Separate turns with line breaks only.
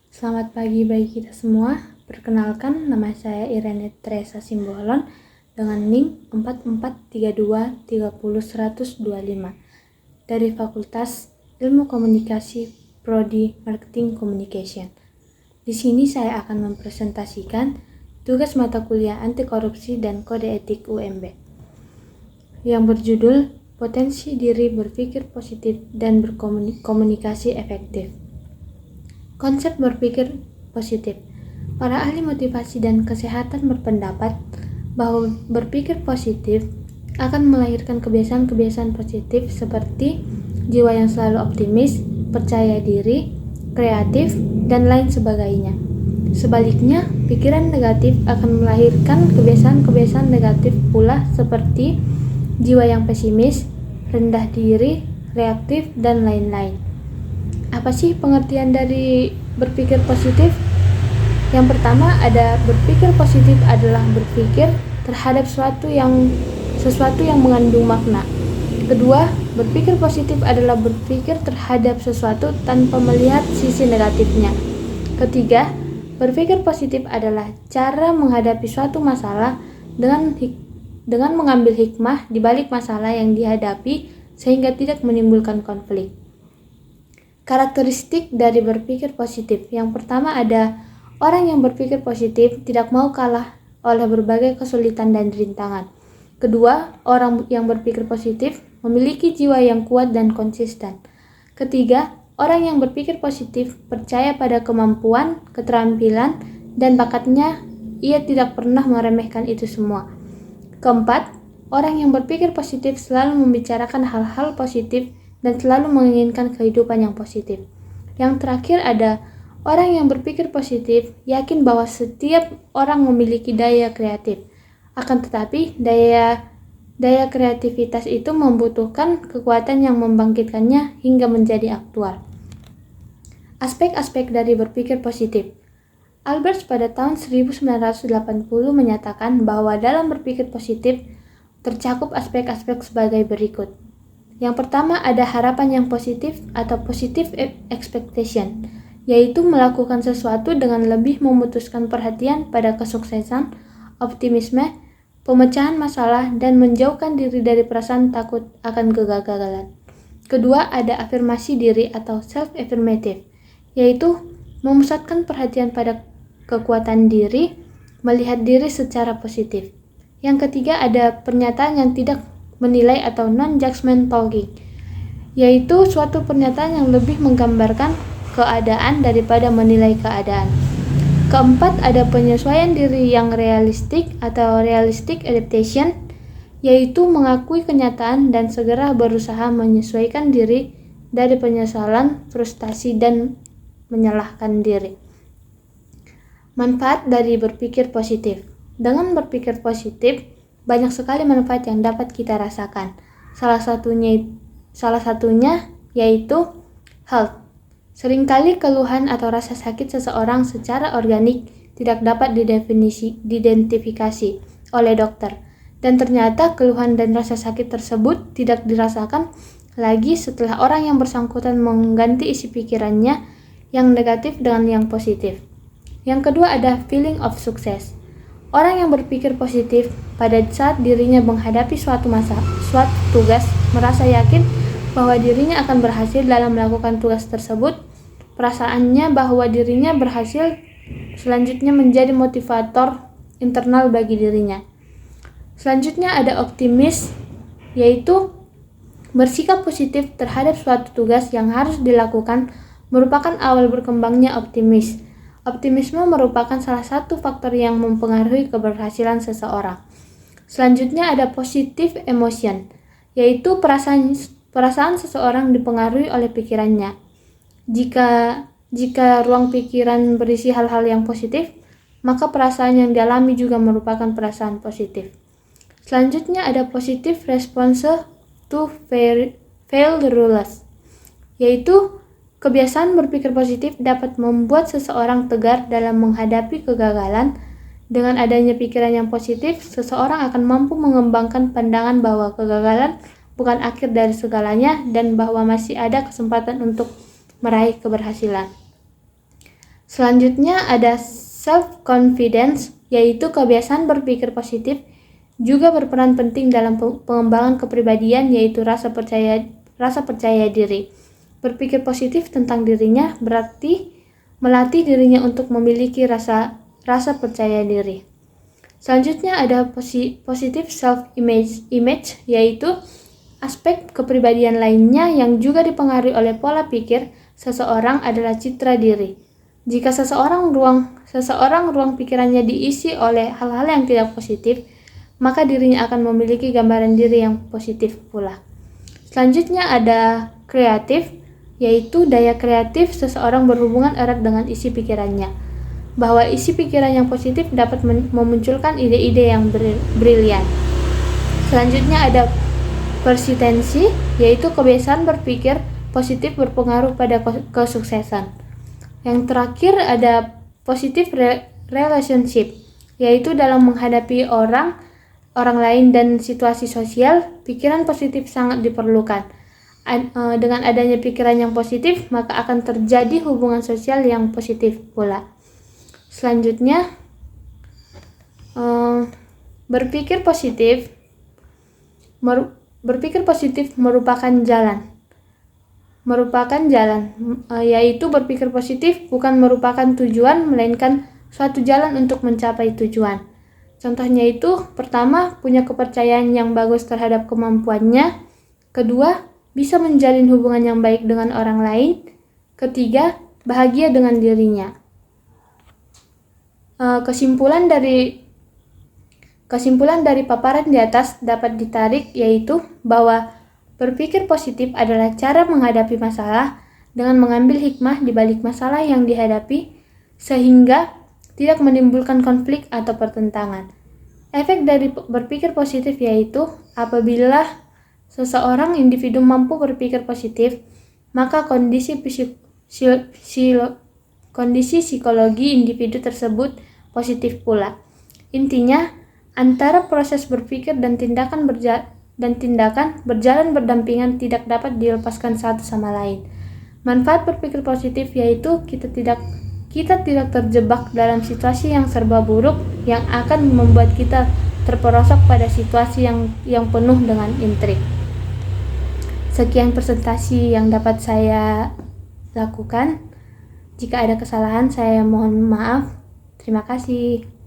Selamat pagi bagi kita semua. Perkenalkan, nama saya Irene Teresa Simbolon dengan NIM 4432300125 dari Fakultas Ilmu Komunikasi Prodi Marketing Communication. Di sini saya akan mempresentasikan tugas mata kuliah Anti Korupsi dan Kode Etik UMB yang berjudul Potensi Diri Berpikir Positif dan Berkomunikasi Efektif. Konsep berpikir positif. Para ahli motivasi dan kesehatan berpendapat bahwa berpikir positif akan melahirkan kebiasaan-kebiasaan positif seperti jiwa yang selalu optimis, percaya diri, kreatif, dan lain sebagainya. Sebaliknya, pikiran negatif akan melahirkan kebiasaan-kebiasaan negatif pula seperti jiwa yang pesimis, rendah diri, reaktif, dan lain-lain. Apa sih pengertian dari berpikir positif? Yang pertama ada berpikir positif adalah berpikir terhadap sesuatu yang mengandung makna. Kedua, berpikir positif adalah berpikir terhadap sesuatu tanpa melihat sisi negatifnya. Ketiga, berpikir positif adalah cara menghadapi suatu masalah dengan mengambil hikmah di balik masalah yang dihadapi sehingga tidak menimbulkan konflik. Karakteristik dari berpikir positif. Yang pertama ada orang yang berpikir positif tidak mau kalah oleh berbagai kesulitan dan rintangan. Kedua, orang yang berpikir positif memiliki jiwa yang kuat dan konsisten. Ketiga, orang yang berpikir positif percaya pada kemampuan, keterampilan, dan bakatnya. Ia tidak pernah meremehkan itu semua. Keempat, orang yang berpikir positif selalu membicarakan hal-hal positif dan selalu menginginkan kehidupan yang positif. Yang terakhir ada orang yang berpikir positif yakin bahwa setiap orang memiliki daya kreatif. Akan tetapi daya kreativitas itu membutuhkan kekuatan yang membangkitkannya hingga menjadi aktual. Aspek-aspek dari berpikir positif. Albert pada tahun 1980 menyatakan bahwa dalam berpikir positif tercakup aspek-aspek sebagai berikut. Yang pertama ada harapan yang positif atau positive expectation, yaitu melakukan sesuatu dengan lebih memutuskan perhatian pada kesuksesan, optimisme, pemecahan masalah, dan menjauhkan diri dari perasaan takut akan kegagalan. Kedua ada afirmasi diri atau self-affirmative, yaitu memusatkan perhatian pada kekuatan diri, melihat diri secara positif. Yang ketiga ada pernyataan yang tidak menilai atau non-judgment talking, yaitu suatu pernyataan yang lebih menggambarkan keadaan daripada menilai keadaan. Keempat, ada penyesuaian diri yang realistik atau realistic adaptation, yaitu mengakui kenyataan dan segera berusaha menyesuaikan diri dari penyesalan, frustasi, dan menyalahkan diri. Manfaat dari berpikir positif. Dengan berpikir positif, banyak sekali manfaat yang dapat kita rasakan. Salah satunya yaitu health. Seringkali keluhan atau rasa sakit seseorang secara organik tidak dapat diidentifikasi oleh dokter. Dan ternyata keluhan dan rasa sakit tersebut tidak dirasakan lagi setelah orang yang bersangkutan mengganti isi pikirannya yang negatif dengan yang positif. Yang kedua ada feeling of success. Orang yang berpikir positif pada saat dirinya menghadapi suatu tugas merasa yakin bahwa dirinya akan berhasil dalam melakukan tugas tersebut. Perasaannya bahwa dirinya berhasil selanjutnya menjadi motivator internal bagi dirinya. Selanjutnya ada optimis, yaitu bersikap positif terhadap suatu tugas yang harus dilakukan merupakan awal berkembangnya optimis. Optimisme merupakan salah satu faktor yang mempengaruhi keberhasilan seseorang. Selanjutnya ada positive emotion, yaitu perasaan seseorang dipengaruhi oleh pikirannya. Jika ruang pikiran berisi hal-hal yang positif, maka perasaan yang dialami juga merupakan perasaan positif. Selanjutnya ada positive response to failed rules, yaitu kebiasaan berpikir positif dapat membuat seseorang tegar dalam menghadapi kegagalan. Dengan adanya pikiran yang positif, seseorang akan mampu mengembangkan pandangan bahwa kegagalan bukan akhir dari segalanya dan bahwa masih ada kesempatan untuk meraih keberhasilan. Selanjutnya ada self-confidence, yaitu kebiasaan berpikir positif juga berperan penting dalam pengembangan kepribadian, yaitu rasa percaya diri. Berpikir positif tentang dirinya berarti melatih dirinya untuk memiliki rasa percaya diri. Selanjutnya ada positive self-image, yaitu aspek kepribadian lainnya yang juga dipengaruhi oleh pola pikir seseorang adalah citra diri. Jika seseorang ruang pikirannya diisi oleh hal-hal yang tidak positif, maka dirinya akan memiliki gambaran diri yang positif pula. Selanjutnya ada kreatif, yaitu daya kreatif seseorang berhubungan erat dengan isi pikirannya. Bahwa isi pikiran yang positif dapat memunculkan ide-ide yang brilian. Selanjutnya ada persistensi, yaitu kebiasaan berpikir positif berpengaruh pada kesuksesan. Yang terakhir ada positive relationship, yaitu dalam menghadapi orang lain dan situasi sosial, pikiran positif sangat diperlukan. Dengan adanya pikiran yang positif, maka akan terjadi hubungan sosial yang positif pula. Selanjutnya, berpikir positif merupakan jalan, yaitu berpikir positif bukan merupakan tujuan, melainkan suatu jalan untuk mencapai tujuan. Contohnya itu, pertama, punya kepercayaan yang bagus terhadap kemampuannya. Kedua, bisa menjalin hubungan yang baik dengan orang lain. Ketiga, bahagia dengan dirinya. Kesimpulan dari paparan di atas dapat ditarik, yaitu bahwa berpikir positif adalah cara menghadapi masalah dengan mengambil hikmah di balik masalah yang dihadapi, sehingga tidak menimbulkan konflik atau pertentangan. Efek dari berpikir positif yaitu apabila seseorang individu mampu berpikir positif, maka kondisi psikologi individu tersebut positif pula. Intinya, antara proses berpikir dan tindakan berjalan berdampingan, tidak dapat dilepaskan satu sama lain. Manfaat berpikir positif yaitu kita tidak terjebak dalam situasi yang serba buruk yang akan membuat kita terperosok pada situasi yang penuh dengan intrik. Sekian presentasi yang dapat saya lakukan. Jika ada kesalahan, saya mohon maaf. Terima kasih.